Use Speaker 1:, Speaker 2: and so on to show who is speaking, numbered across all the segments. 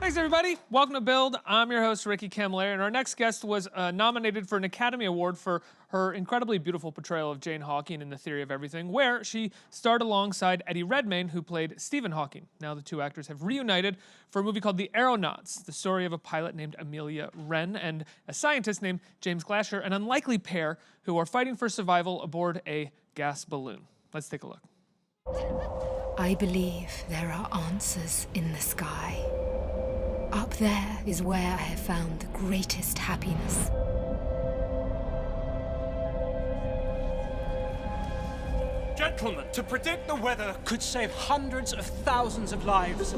Speaker 1: Thanks, everybody. Welcome to Build. I'm your host, Ricky Camilleri, and our next guest was nominated for an Academy Award for her incredibly beautiful portrayal of Jane Hawking in The Theory of Everything, where she starred alongside Eddie Redmayne, who played Stephen Hawking. Now the two actors have reunited for a movie called The Aeronauts, the story of a pilot named Amelia Wren and a scientist named James Glaisher, an unlikely pair who are fighting for survival aboard a gas balloon. Let's take a look.
Speaker 2: I believe there are answers in the sky. Up there is where I have found the greatest happiness.
Speaker 3: Gentlemen, to predict the weather could save hundreds of thousands of lives.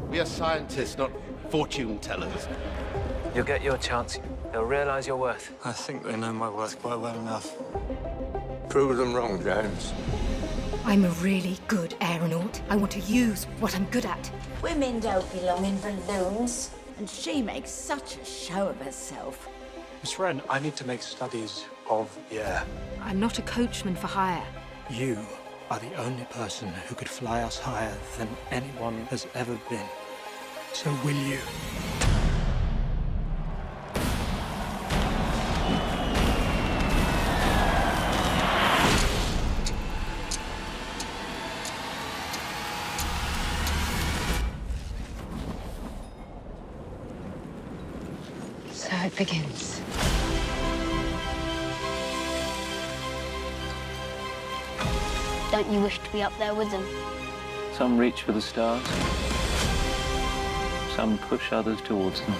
Speaker 4: We are scientists, not fortune tellers.
Speaker 5: You'll get your chance. They'll realize your worth.
Speaker 3: I think they know my worth quite well enough.
Speaker 4: Prove them wrong, James.
Speaker 2: I'm a really good aeronaut. I want to use what I'm good at.
Speaker 6: Women don't belong in balloons. And she makes such a show of herself.
Speaker 3: Miss Wren, I need to make studies of the air.
Speaker 2: I'm not a coachman for hire.
Speaker 3: You are the only person who could fly us higher than anyone has ever been. So will you?
Speaker 2: So it begins.
Speaker 7: Don't you wish to be up there with them?
Speaker 5: Some reach for the stars. Some push others towards them.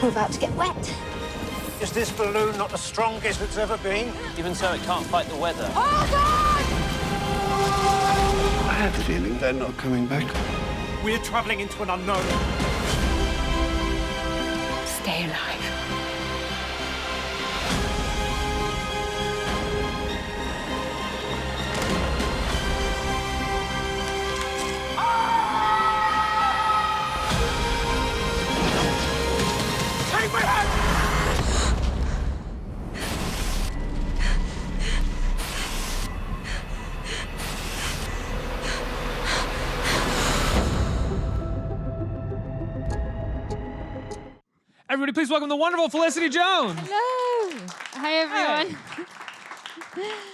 Speaker 6: We're about to get wet.
Speaker 3: Is this balloon not the strongest it's ever been?
Speaker 5: Even so, it can't fight the weather.
Speaker 4: I have a feeling they're not coming back.
Speaker 3: We're traveling into an unknown.
Speaker 2: Stay alive.
Speaker 3: Take my hand!
Speaker 1: Everybody, please welcome the wonderful Felicity Jones.
Speaker 8: Hello. Hi, everyone.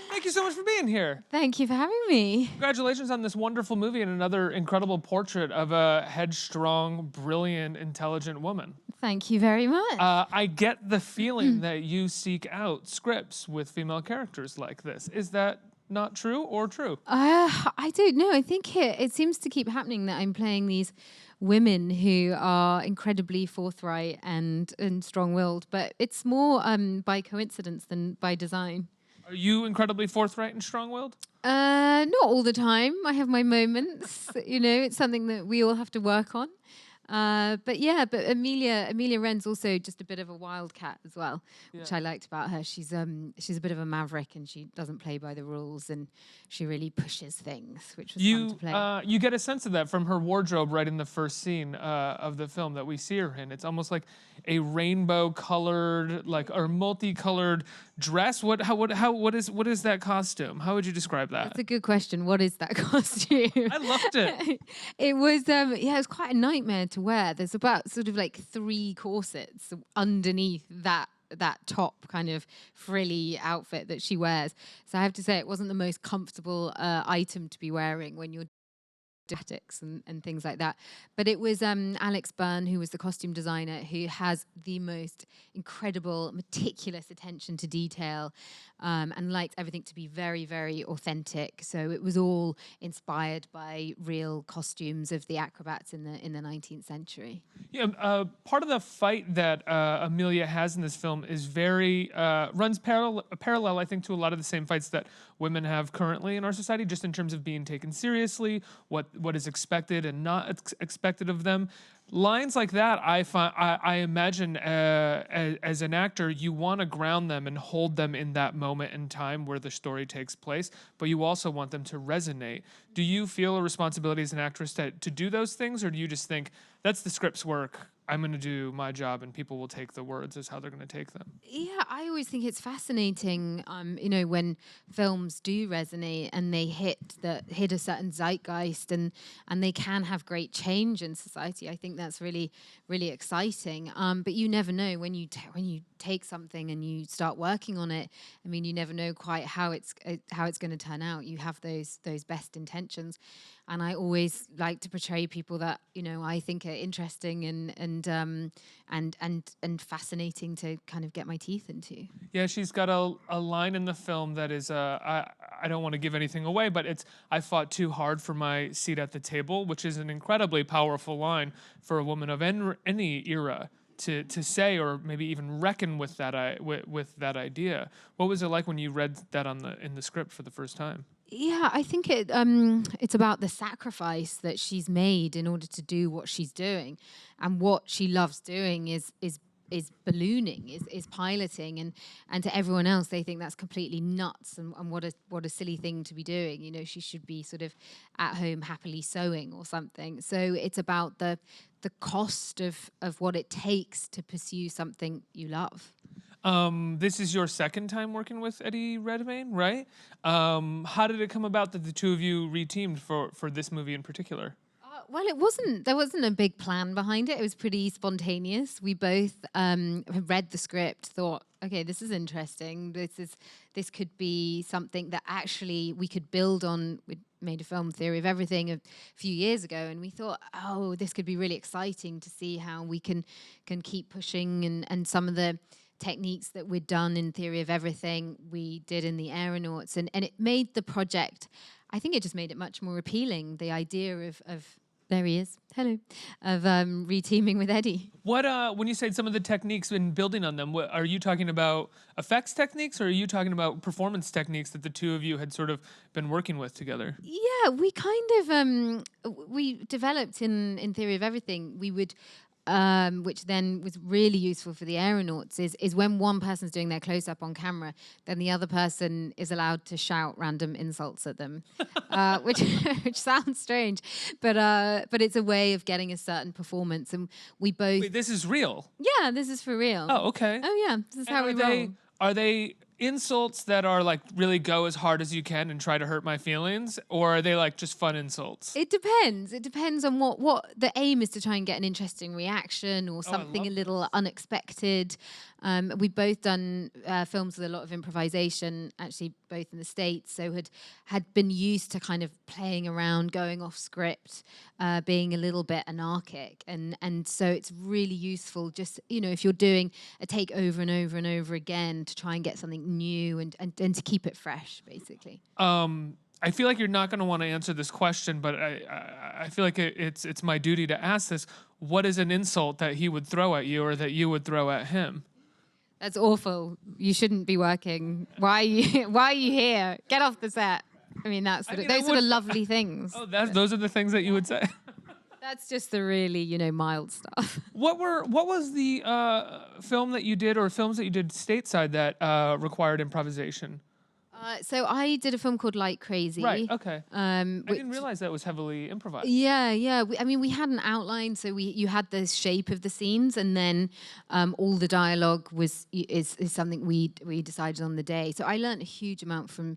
Speaker 1: Thank you so much for being here.
Speaker 8: Thank you for having me.
Speaker 1: Congratulations on this wonderful movie and another incredible portrait of a headstrong, brilliant, intelligent woman.
Speaker 8: Thank you very much.
Speaker 1: I get the feeling that you seek out scripts with female characters like this. Is that not true or true?
Speaker 8: I don't know. I think it seems to keep happening that I'm playing these women who are incredibly forthright and strong-willed, but it's more by coincidence than by design.
Speaker 1: Are you incredibly forthright and strong-willed?
Speaker 8: Not all the time. I have my moments. You know, it's something that we all have to work on. But Amelia Wren's also just a bit of a wildcat as well, which I liked about her. She's a bit of a maverick, and she doesn't play by the rules, and she really pushes things, which was fun to play.
Speaker 1: You get a sense of that from her wardrobe right in the first scene of the film that we see her in. It's almost like a rainbow-colored, or multicolored dress. What is that costume? How would you describe that?
Speaker 8: That's a good question. What is that costume?
Speaker 1: I loved it.
Speaker 8: It was it was quite a nightmare to wear. There's about sort of like 3 corsets underneath that top kind of frilly outfit that she wears. So I have to say it wasn't the most comfortable item to be wearing when you're statics and things like that. But it was Alex Byrne, who was the costume designer, who has the most incredible, meticulous attention to detail and liked everything to be very, very authentic. So it was all inspired by real costumes of the acrobats in the 19th century.
Speaker 1: Yeah, part of the fight that Amelia has in this film is very runs parallel, I think, to a lot of the same fights that women have currently in our society, just in terms of being taken seriously, what is expected and not expected of them. Lines like that, I imagine as an actor, you want to ground them and hold them in that moment in time where the story takes place, but you also want them to resonate. Do you feel a responsibility as an actress to do those things, or do you just think, that's the script's work, I'm going to do my job and people will take the words as how they're going to take them.
Speaker 8: Yeah, I always think it's fascinating, when films do resonate and they hit a certain zeitgeist and they can have great change in society. I think that's really, really exciting. But you never know when you take something and you start working on it. I mean, you never know quite how it's going to turn out. You have those best intentions. And I always like to portray people that I think are interesting and fascinating to kind of get my teeth into.
Speaker 1: Yeah, she's got a line in the film that is I don't want to give anything away, but it's "I fought too hard for my seat at the table," which is an incredibly powerful line for a woman of any era to say, or maybe even reckon with that idea. What was it like when you read that in the script for the first time?
Speaker 8: Yeah, I think it's about the sacrifice that she's made in order to do what she's doing, and what she loves doing is ballooning, is piloting, and to everyone else they think that's completely nuts and what a silly thing to be doing. She should be sort of at home happily sewing or something. So it's about the cost of what it takes to pursue something you love.
Speaker 1: This is your second time working with Eddie Redmayne, right? How did it come about that the two of you reteamed for this movie in particular?
Speaker 8: Well, there wasn't a big plan behind it. It was pretty spontaneous. We both read the script, thought, okay, this is interesting. This could be something that actually we could build on. We made a film, Theory of Everything, a few years ago, and we thought, oh, this could be really exciting to see how we can keep pushing, and some of the techniques that we'd done in Theory of Everything we did in the Aeronauts, and it made the project, I think it just made it much more appealing, the idea of there he is, hello, of reteaming with Eddie.
Speaker 1: What when you say some of the techniques and building on them, are you talking about effects techniques, or are you talking about performance techniques that the two of you had sort of been working with together?
Speaker 8: Yeah, we kind of we developed in Theory of Everything. We would which then was really useful for the Aeronauts, is when one person's doing their close-up on camera, then the other person is allowed to shout random insults at them, which sounds strange, but it's a way of getting a certain performance, and we both...
Speaker 1: Wait, this is real?
Speaker 8: Yeah, this is for real.
Speaker 1: Oh, okay.
Speaker 8: Oh, yeah, this is how we roll.
Speaker 1: Are they insults that are like really go as hard as you can and try to hurt my feelings, or are they like just fun insults?
Speaker 8: It depends. It depends on what the aim is, to try and get an interesting reaction or something a little unexpected. We've both done films with a lot of improvisation, actually both in the States, so had been used to kind of playing around, going off script, being a little bit anarchic, and so it's really useful just, if you're doing a take over and over and over again, to try and get something new and to keep it fresh, basically.
Speaker 1: I feel like you're not going to want to answer this question, but I feel like it's my duty to ask this. What is an insult that he would throw at you, or that you would throw at him?
Speaker 8: That's awful. You shouldn't be working. Why are you here? Get off the set. I mean, those are the lovely things.
Speaker 1: Oh, those are the things that you would say.
Speaker 8: That's just the really, mild stuff.
Speaker 1: What was the film that you did, or films that you did stateside that required improvisation?
Speaker 8: So I did a film called Like Crazy.
Speaker 1: Right, okay. I didn't realize that was heavily improvised.
Speaker 8: Yeah. We had an outline, so you had the shape of the scenes, and then all the dialogue is something we decided on the day. So I learned a huge amount from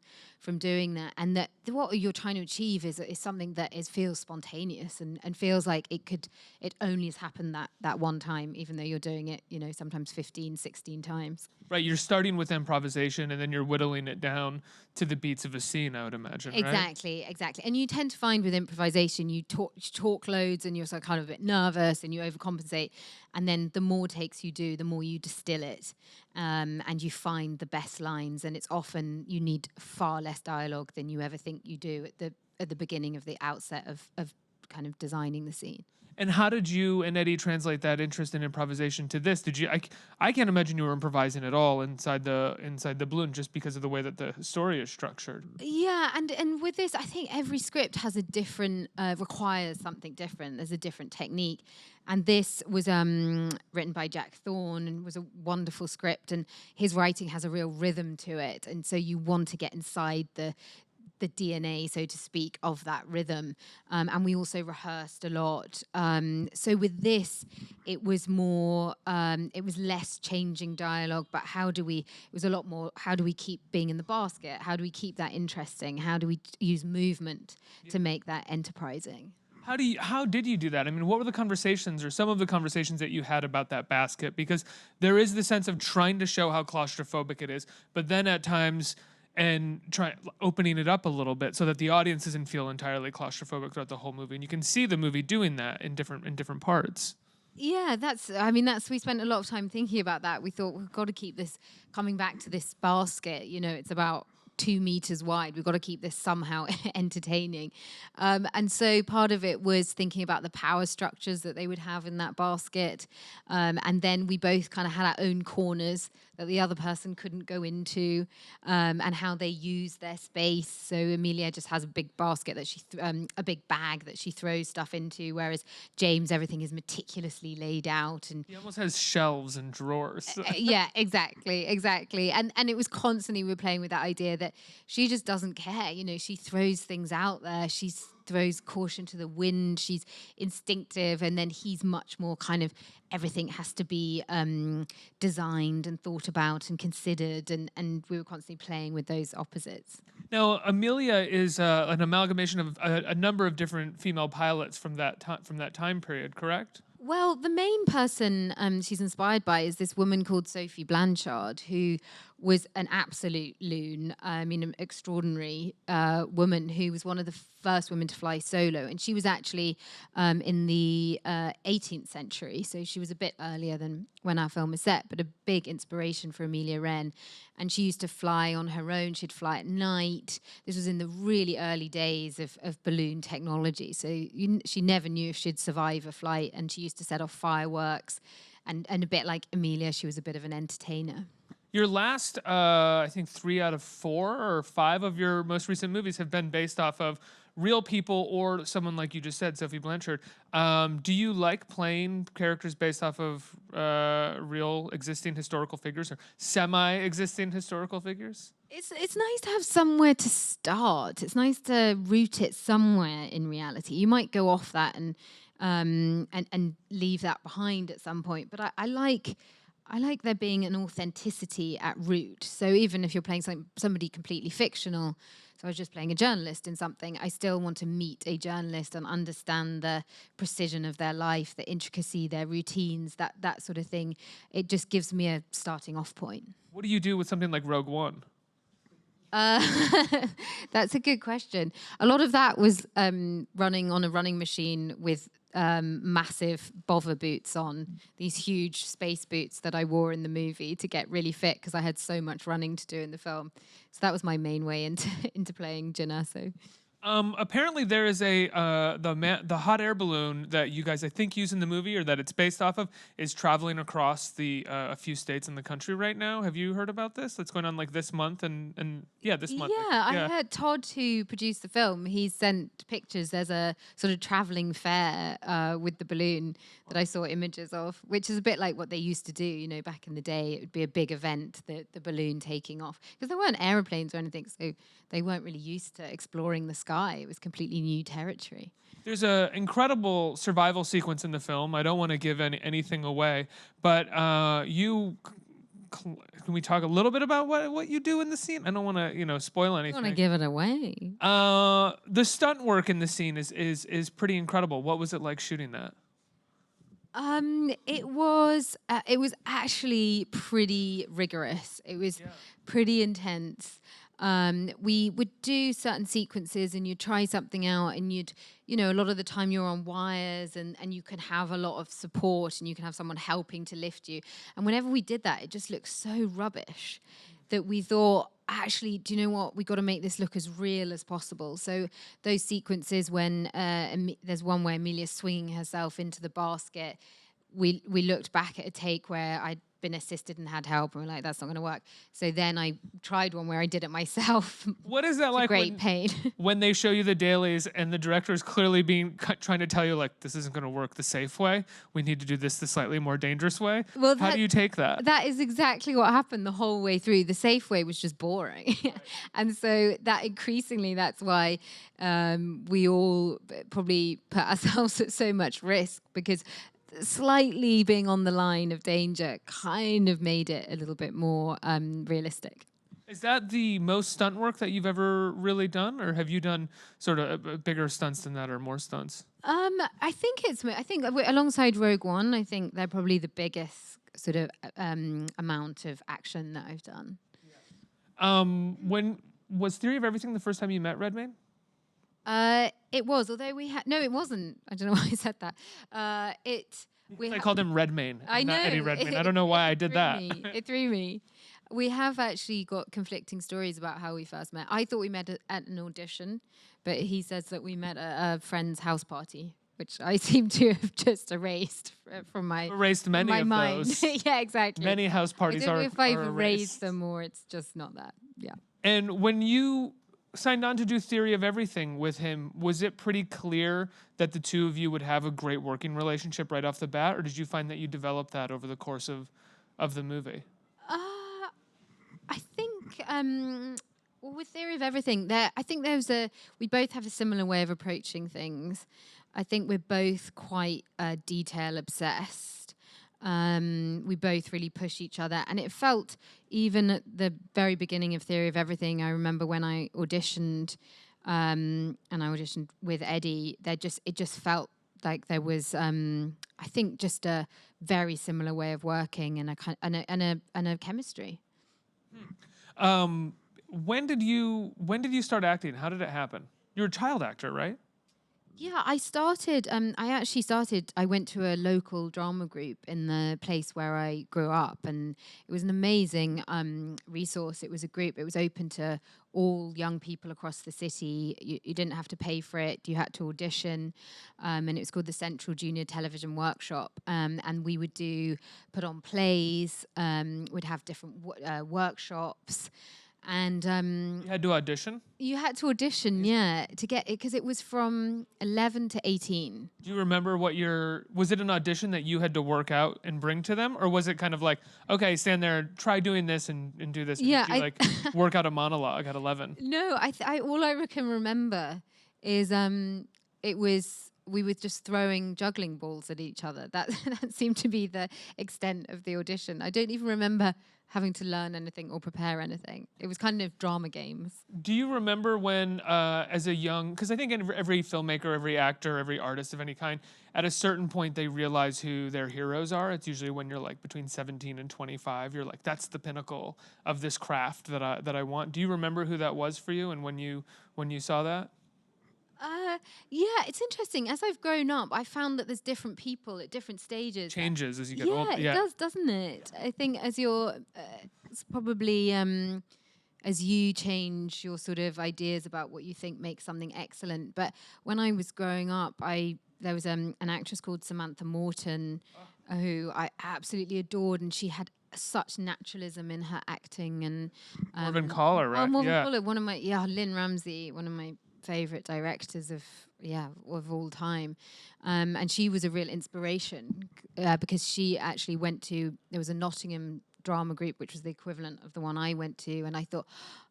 Speaker 8: doing that, and that what you're trying to achieve is something that feels spontaneous and feels like it only has happened that one time, even though you're doing it, sometimes 15, 16 times.
Speaker 1: Right, you're starting with improvisation and then you're whittling it down to the beats of a scene, I would imagine, right?
Speaker 8: Exactly. And you tend to find with improvisation, you talk loads and you're so kind of a bit nervous and you overcompensate. And then the more takes you do, the more you distill it, and you find the best lines. And it's often you need far less dialogue than you ever think you do at the beginning of the outset of kind of designing the scene.
Speaker 1: And how did you and Eddie translate that interest in improvisation to this? Did you? I can't imagine you were improvising at all inside the balloon, just because of the way that the story is structured.
Speaker 8: Yeah, and with this, I think every script has a different requires something different. There's a different technique, and this was written by Jack Thorne and was a wonderful script. And his writing has a real rhythm to it, and so you want to get inside the the DNA, so to speak, of that rhythm. And we also rehearsed a lot. So with this, it was more, it was less changing dialogue, but it was a lot more, how do we keep being in the basket? How do we keep that interesting? How do we use movement to make that enterprising?
Speaker 1: How did you do that? I mean, what were the conversations or some of the conversations that you had about that basket? Because there is the sense of trying to show how claustrophobic it is, but then at times opening it up a little bit so that the audience doesn't feel entirely claustrophobic throughout the whole movie. And you can see the movie doing that in different parts.
Speaker 8: Yeah, we spent a lot of time thinking about that. We thought we've got to keep this coming back to this basket. You know, it's about 2 meters wide. We've got to keep this somehow entertaining. And so part of it was thinking about the power structures that they would have in that basket. And then we both kind of had our own corners that the other person couldn't go into, and how they use their space. So Amelia just has a big basket that a big bag that she throws stuff into, whereas James, everything is meticulously laid out. And
Speaker 1: He almost has shelves and drawers.
Speaker 8: yeah, exactly. And it was constantly we were playing with that idea that she just doesn't care. You know, she throws things out there. She throws caution to the wind. She's instinctive, and then he's much more kind of everything has to be designed and thought about and considered, and we were constantly playing with those opposites.
Speaker 1: Now, Amelia is an amalgamation of a number of different female pilots from that time period, correct?
Speaker 8: Well, the main person she's inspired by is this woman called Sophie Blanchard, who was an absolute loon. I mean, an extraordinary woman who was one of the first women to fly solo. And she was actually in the 18th century. So she was a bit earlier than when our film is set, but a big inspiration for Amelia Wren. And she used to fly on her own. She'd fly at night. This was in the really early days of balloon technology. So she never knew if she'd survive a flight. And she used to set off fireworks. And a bit like Amelia, she was a bit of an entertainer.
Speaker 1: Your last, I think 3 out of 4 or 5 of your most recent movies have been based off of real people or someone like you just said, Sophie Blanchard. Do you like playing characters based off of real existing historical figures or semi-existing historical figures?
Speaker 8: It's nice to have somewhere to start. It's nice to root it somewhere in reality. You might go off that and leave that behind at some point, but I like there being an authenticity at root. So even if you're playing somebody completely fictional, so I was just playing a journalist in something, I still want to meet a journalist and understand the precision of their life, the intricacy, their routines, that sort of thing. It just gives me a starting off point.
Speaker 1: What do you do with something like Rogue One?
Speaker 8: That's a good question. A lot of that was running on a running machine with massive bother boots on, these huge space boots that I wore in the movie to get really fit because I had so much running to do in the film. So that was my main way into playing Jinnah. So.
Speaker 1: Apparently there is the hot air balloon that you guys I think use in the movie or that it's based off of is traveling across a few states in the country right now. Have you heard about this? That's going on like this month and this month.
Speaker 8: Yeah, I heard Todd, who produced the film, he sent pictures. There's a sort of traveling fair with the balloon that I saw images of, which is a bit like what they used to do, you know, back in the day. It would be a big event, the balloon taking off, because there weren't aeroplanes or anything, so they weren't really used to exploring the sky. It was completely new territory.
Speaker 1: There's an incredible survival sequence in the film. I don't want to give anything away, but can we talk a little bit about what you do in the scene? I don't want to spoil anything.
Speaker 8: I want to give it away.
Speaker 1: The stunt work in the scene is pretty incredible. What was it like shooting that?
Speaker 8: It was actually pretty rigorous. It was pretty intense. We would do certain sequences and you'd try something out and a lot of the time you're on wires and you can have a lot of support and you can have someone helping to lift you. And whenever we did that, it just looked so rubbish that we thought, actually, do you know what? We got to make this look as real as possible. So those sequences when there's one where Amelia's swinging herself into the basket, we looked back at a take where I'd been assisted and had help, and we're like, that's not going to work. So then I tried one where I did it myself.
Speaker 1: What is that like
Speaker 8: Great pain.
Speaker 1: when they show you the dailies and the director is clearly trying to tell you, like, this isn't going to work the safe way. We need to do this the slightly more dangerous way.
Speaker 8: Well,
Speaker 1: how do you take that?
Speaker 8: That is exactly what happened the whole way through. The safe way was just boring. And so that increasingly, that's why we all probably put ourselves at so much risk, because slightly being on the line of danger kind of made it a little bit more realistic.
Speaker 1: Is that the most stunt work that you've ever really done, or have you done sort of bigger stunts than that, or more stunts?
Speaker 8: I think alongside Rogue One, I think they're probably the biggest sort of amount of action that I've done.
Speaker 1: When was Theory of Everything the first time you met Redmayne?
Speaker 8: It was, although no, it wasn't. I don't know why I said that.
Speaker 1: I called him Redmayne,
Speaker 8: I know.
Speaker 1: not Eddie Redmayne. I don't know why I did that.
Speaker 8: It threw me. We have actually got conflicting stories about how we first met. I thought we met at an audition, but he says that we met at a friend's house party, which I seem to have just erased from my mind.
Speaker 1: Those.
Speaker 8: Yeah, exactly.
Speaker 1: Many house parties
Speaker 8: I don't
Speaker 1: are
Speaker 8: know if I've
Speaker 1: erased.
Speaker 8: erased them or it's just not that. Yeah.
Speaker 1: And when you signed on to do Theory of Everything with him, was it pretty clear that the two of you would have a great working relationship right off the bat, or did you find that you developed that over the course of the movie?
Speaker 8: I think with Theory of Everything, I think we both have a similar way of approaching things. I think we're both quite detail obsessed. We both really push each other, and it felt, even at the very beginning of Theory of Everything, I remember when I auditioned, and I auditioned with Eddie, it just felt like there was, I think, just a very similar way of working and a chemistry.
Speaker 1: When did you start acting? How did it happen? You're a child actor, right?
Speaker 8: Yeah, I went to a local drama group in the place where I grew up, and it was an amazing resource. It was a group, it was open to all young people across the city. You didn't have to pay for it, you had to audition, and it was called the Central Junior Television Workshop, and we would put on plays, we'd have different workshops. And
Speaker 1: you had to audition?
Speaker 8: You had to audition, yeah, to get it, because it was from 11 to 18.
Speaker 1: Do you remember was it an audition that you had to work out and bring to them? Or was it kind of like, okay, stand there, try doing this and do this? And
Speaker 8: yeah,
Speaker 1: work out a monologue at 11?
Speaker 8: No, all I can remember is we were just throwing juggling balls at each other. That seemed to be the extent of the audition. I don't even remember having to learn anything or prepare anything. It was kind of drama games.
Speaker 1: Do you remember when, as a young, because I think every filmmaker, every actor, every artist of any kind, at a certain point they realize who their heroes are. It's usually when you're like between 17 and 25. You're like, that's the pinnacle of this craft that I want. Do you remember who that was for you, and when you saw that?
Speaker 8: Yeah, it's interesting. As I've grown up, I found that there's different people at different stages.
Speaker 1: Changes as you get older.
Speaker 8: Yeah, it does, doesn't it? I think as it's probably as you change your sort of ideas about what you think makes something excellent. But when I was growing up, there was an actress called Samantha Morton, who I absolutely adored, and she had such naturalism in her acting. And
Speaker 1: Morven Caller, right?
Speaker 8: Morven Caller, Lynn Ramsey, one of my favorite directors of all time, and she was a real inspiration because she actually there was a Nottingham drama group which was the equivalent of the one I went to, and I thought,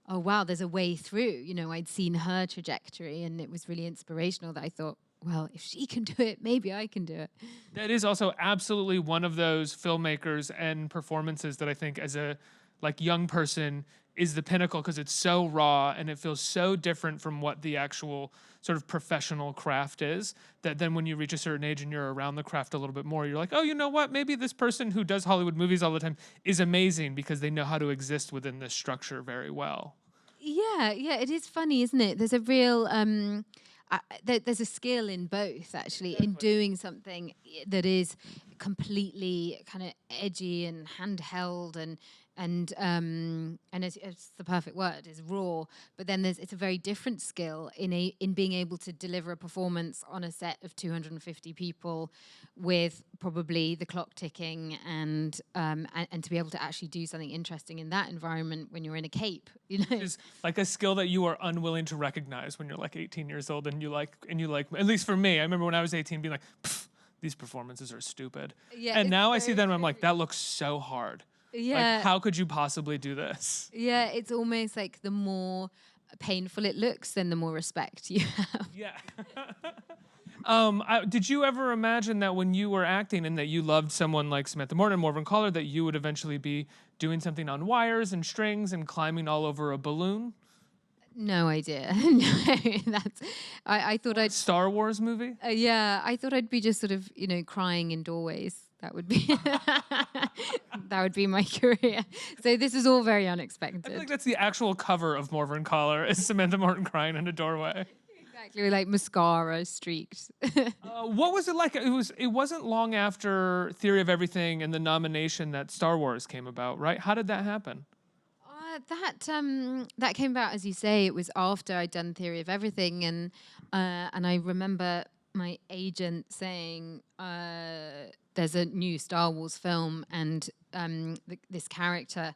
Speaker 8: oh wow, there's a way through. I'd seen her trajectory, and it was really inspirational that I thought, well, if she can do it, maybe I can do it.
Speaker 1: That is also absolutely one of those filmmakers and performances that I think as a young person is the pinnacle, because it's so raw and it feels so different from what the actual sort of professional craft is, that then when you reach a certain age and you're around the craft a little bit more, you're like, oh, you know what? Maybe this person who does Hollywood movies all the time is amazing because they know how to exist within this structure very well.
Speaker 8: Yeah, it is funny, isn't it? There's a real... there's a skill in both, actually, in doing something that is completely kind of edgy and handheld and and it's the perfect word, is raw. But then it's a very different skill in being able to deliver a performance on a set of 250 people with probably the clock ticking, and to be able to actually do something interesting in that environment when you're in a cape, you know.
Speaker 1: Is like a skill that you are unwilling to recognize when you're like 18 years old, and you like at least for me, I remember when I was 18 being like, these performances are stupid.
Speaker 8: Yeah,
Speaker 1: and
Speaker 8: it's
Speaker 1: now I see
Speaker 8: very
Speaker 1: them and I'm
Speaker 8: true.
Speaker 1: like, that looks so hard.
Speaker 8: Yeah.
Speaker 1: Like, how could you possibly do this?
Speaker 8: Yeah, it's almost like the more painful it looks, then the more respect you have.
Speaker 1: Yeah. Did you ever imagine that when you were acting and that you loved someone like Samantha Morton, Morven Caller, that you would eventually be doing something on wires and strings and climbing all over a balloon?
Speaker 8: No idea. No, I thought I'd
Speaker 1: Star Wars movie?
Speaker 8: yeah, I thought I'd be just sort of, crying in doorways. That would be that would be my career. So this is all very unexpected.
Speaker 1: I feel like that's the actual cover of Morven Caller, is Samantha Morton crying in a doorway.
Speaker 8: Exactly, like mascara streaked.
Speaker 1: What was it like? It wasn't long after Theory of Everything and the nomination that Star Wars came about, right? How did that happen?
Speaker 8: That came about, as you say. It was after I'd done Theory of Everything, and I remember my agent saying, "There's a new Star Wars film, and this character."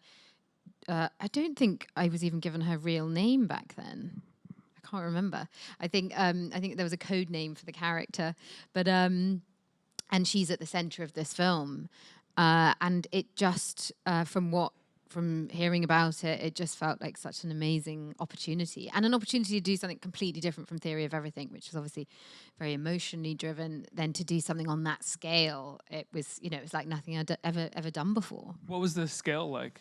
Speaker 8: I don't think I was even given her real name back then. I can't remember. I think there was a code name for the character, but and she's at the center of this film, and it just from hearing about it, it just felt like such an amazing opportunity, and an opportunity to do something completely different from Theory of Everything, which is obviously very emotionally driven. Then to do something on that scale, it was like nothing I'd ever done before.
Speaker 1: What was the scale like?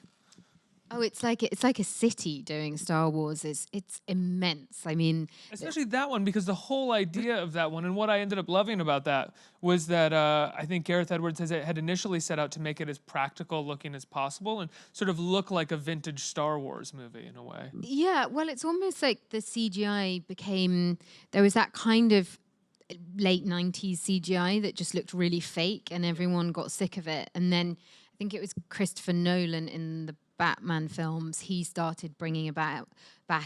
Speaker 8: Oh, it's like a city doing Star Wars. It's immense. I mean,
Speaker 1: Especially that one, because the whole idea of that one, and what I ended up loving about that, was that I think Gareth Edwards had initially set out to make it as practical looking as possible and sort of look like a vintage Star Wars movie in a way.
Speaker 8: yeah. Well, it's almost like the CGI there was that kind of late 90s CGI that just looked really fake, and everyone got sick of it. And then I think it was Christopher Nolan in the Batman films, he started bringing back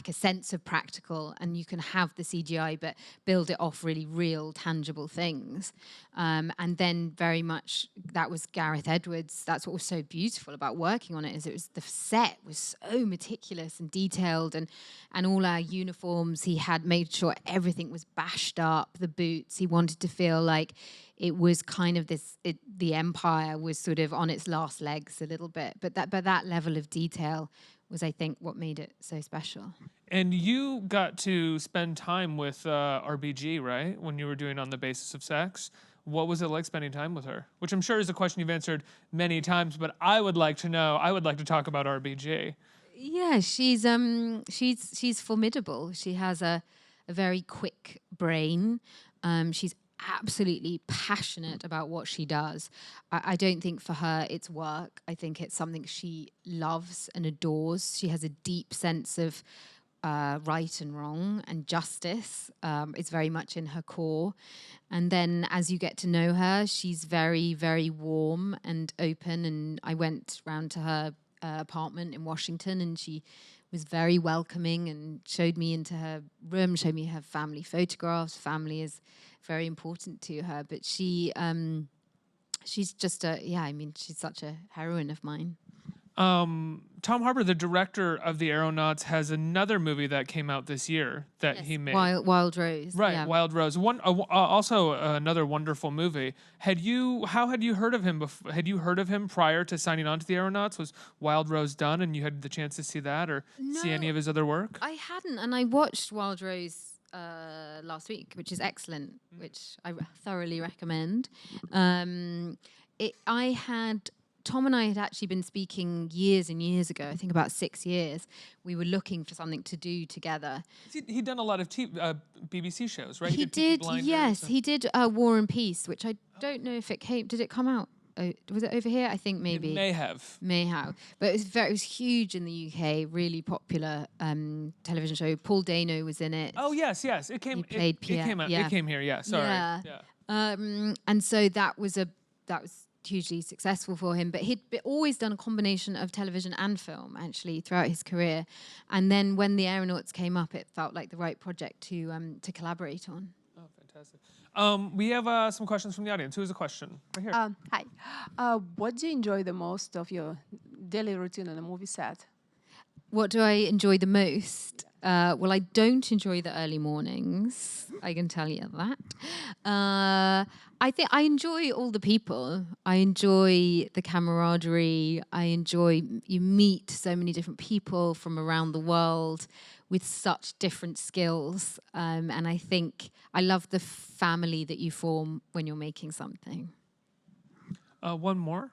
Speaker 8: a sense of practical, and you can have the CGI but build it off really real, tangible things. And then very much that was Gareth Edwards. That's what was so beautiful about working on it, is the set was so meticulous and detailed, and all our uniforms, he had made sure everything was bashed up, the boots. He wanted to feel like it was kind of the Empire was sort of on its last legs a little bit, but that level of detail was, I think, what made it so special.
Speaker 1: And you got to spend time with RBG, right? When you were doing On the Basis of Sex. What was it like spending time with her? Which I'm sure is a question you've answered many times, but I would like to know. I would like to talk about RBG.
Speaker 8: Yeah, she's formidable. She has a very quick brain. She's absolutely passionate about what she does. I don't think for her it's work. I think it's something she loves and adores. She has a deep sense of right and wrong and justice. It's very much in her core. And then as you get to know her, she's very, very warm and open. And I went round to her apartment in Washington, and she was very welcoming and showed me into her room, showed me her family photographs. Family is very important to her, but she's just she's such a heroine of mine.
Speaker 1: Tom Harper, the director of the Aeronauts, has another movie that came out this year that he made.
Speaker 8: Wild Rose.
Speaker 1: Right,
Speaker 8: yeah.
Speaker 1: Wild Rose. Also another wonderful movie. How had you heard of him before? Had you heard of him prior to signing on to the Aeronauts? Was Wild Rose done and you had the chance to see that or see any of his other work?
Speaker 8: I hadn't, and I watched Wild Rose last week, which is excellent, which I thoroughly recommend. Tom and I had actually been speaking years and years ago, I think about 6 years. We were looking for something to do together.
Speaker 1: He'd done a lot of BBC shows, right?
Speaker 8: He did, yes. He did War and Peace, which I don't know if it came... Did it come out? Was it over here? I think maybe.
Speaker 1: It may have.
Speaker 8: But it was huge in the UK, really popular television show. Paul Dano was in it.
Speaker 1: Oh, yes. It came.
Speaker 8: He played Pierre.
Speaker 1: It came here. Yeah. Sorry.
Speaker 8: Yeah. And so that was hugely successful for him, but always done a combination of television and film actually throughout his career. And then when the Aeronauts came up, it felt like the right project to collaborate on.
Speaker 1: Oh, fantastic. We have some questions from the audience. Who has a question? Right here.
Speaker 9: Hi. What do you enjoy the most of your daily routine on a movie set?
Speaker 8: What do I enjoy the most? Well, I don't enjoy the early mornings. I can tell you that. I think I enjoy all the people. I enjoy the camaraderie. I enjoy you meet so many different people from around the world with such different skills. And I think I love the family that you form when you're making something.
Speaker 1: One more.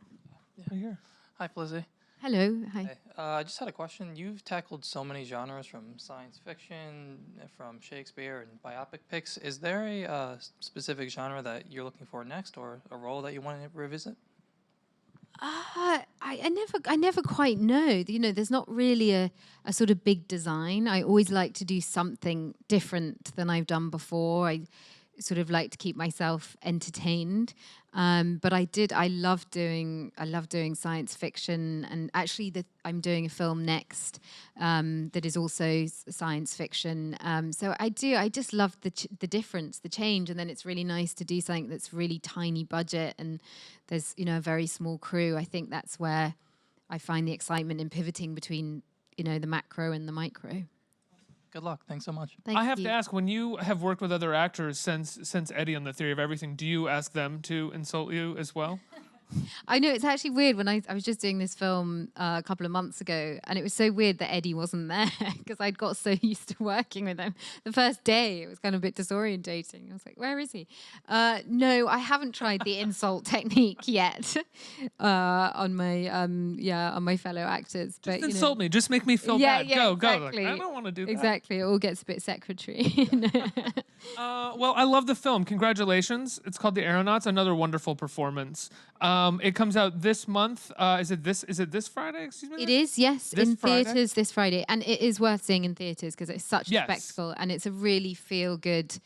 Speaker 1: Right here.
Speaker 10: Hi, Felicity.
Speaker 8: Hello. Hi.
Speaker 10: Hey, I just had a question. You've tackled so many genres, from science fiction, from Shakespeare, and biopic picks. Is there a specific genre that you're looking for next, or a role that you want to revisit?
Speaker 8: I never quite know. You know, there's not really a sort of big design. I always like to do something different than I've done before. I sort of like to keep myself entertained. But I love doing science fiction, and actually I'm doing a film next that is also science fiction. So I just love the difference, the change, and then it's really nice to do something that's really tiny budget and there's, you know, a very small crew. I think that's where I find the excitement in pivoting between, you know, the macro and the micro.
Speaker 10: Good luck. Thanks so much.
Speaker 8: Thank
Speaker 1: I have
Speaker 8: you.
Speaker 1: to ask, when you have worked with other actors since Eddie on The Theory of Everything, do you ask them to insult you as well?
Speaker 8: I know, it's actually weird. When I was just doing this film a couple of months ago, and it was so weird that Eddie wasn't there because I'd got so used to working with him. The first day, it was kind of a bit disorientating. I was like, where is he? No, I haven't tried the insult technique yet on my fellow actors.
Speaker 1: Just insult me. Just make me feel bad. Go.
Speaker 8: Exactly.
Speaker 1: Like, I don't want to do that.
Speaker 8: Exactly. It all gets a bit secretary.
Speaker 1: Well, I love the film. Congratulations. It's called The Aeronauts. Another wonderful performance. It comes out this month. Is it this Friday? Excuse me.
Speaker 8: It is, yes,
Speaker 1: This
Speaker 8: in
Speaker 1: Friday?
Speaker 8: theatres this Friday, and it is worth seeing in theatres because it's such
Speaker 1: Yes.
Speaker 8: a spectacle, and it's a really feel-good,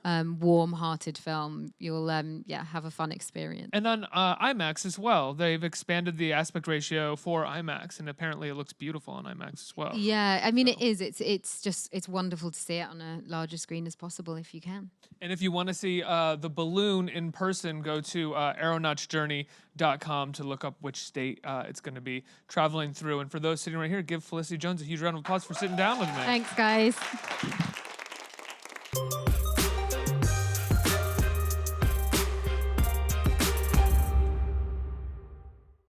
Speaker 8: warm-hearted film. You'll have a fun experience.
Speaker 1: And on IMAX as well. They've expanded the aspect ratio for IMAX, and apparently it looks beautiful on IMAX as well.
Speaker 8: Yeah, I mean, it is. It's wonderful to see it on a larger screen as possible if you can.
Speaker 1: And if you want to see the balloon in person, go to aeronautsjourney.com to look up which state it's going to be traveling through. And for those sitting right here, give Felicity Jones a huge round of applause for sitting down with me.
Speaker 8: Thanks, guys.